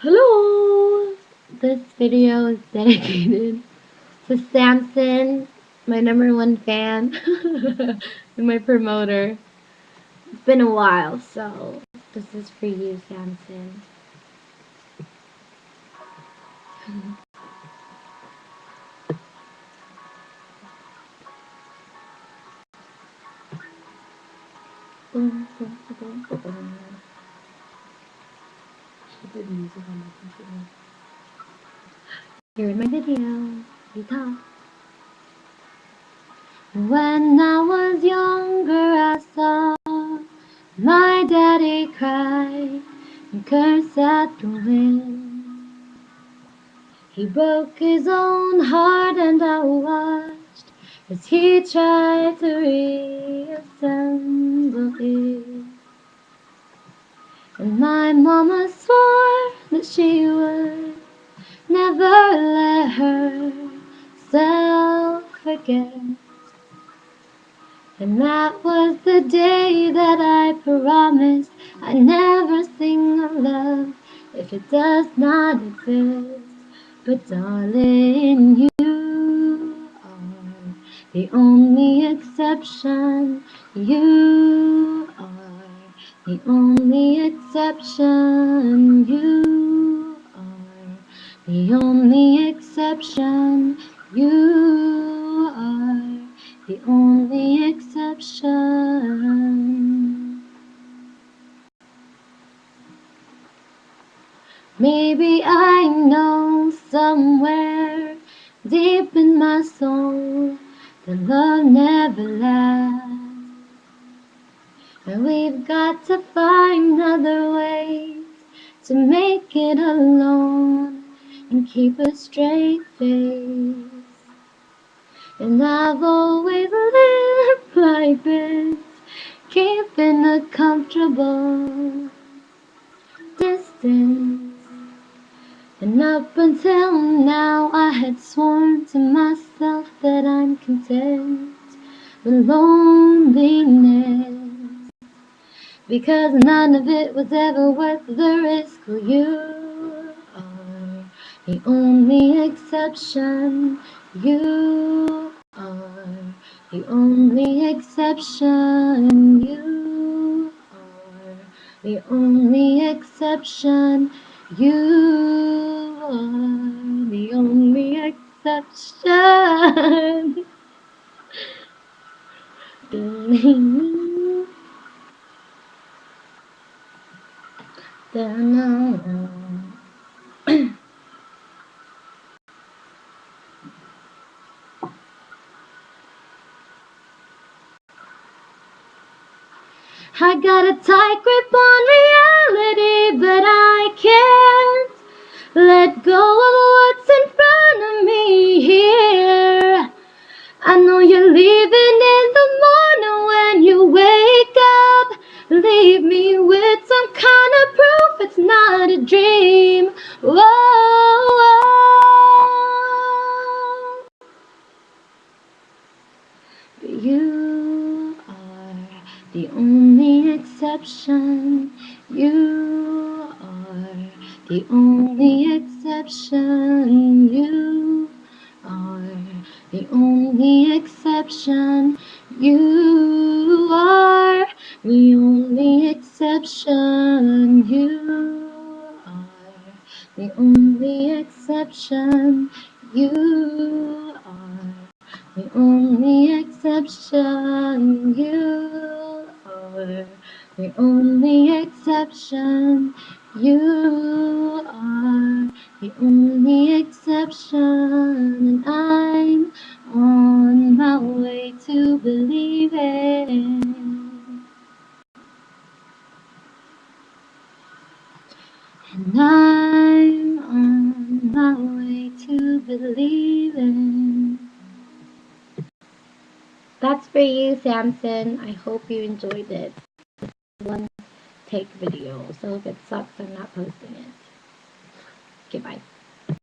Hello! This video is dedicated to Samson, my #1 fan, and my promoter. It's been a while, so this is for you, Samson. Here in my video, you talk. When I was younger, I saw my daddy cry and curse at the wind. He broke his own heart and I watched as he tried to reassemble it. And my mama swore that she would never let herself forget. And that was the day that I promised I'd never sing of love if it does not exist. But darling, you are the only exception. You are the only exception. You are the only exception. You are the only exception. Maybe I know somewhere deep in my soul that love never lasts, and we've got to find other ways to make it alone and keep a straight face. And I've always lived like this, keeping a comfortable distance. And up until now I had sworn to myself that I'm content with loneliness, because none of it was ever worth the risk. Well, you are the only exception. You are the only exception. You are the only exception. You are the only exception. I got a tight grip on reality, but I can't let go of what's in front of me here. I know you're leaving in the morning when you wake up. Leave me with some kind of proof it's not a dream. Whoa. But you are the only exception. You are the only exception. You are the only exception. You are the only exception. You are the only exception. You are the only exception. You are the only exception. You are the only exception. And I'm on my way to believing. And I'm on my way to believing. That's for you, Samson. I hope you enjoyed it. One take video, so if it sucks, I'm not posting it. Okay, bye.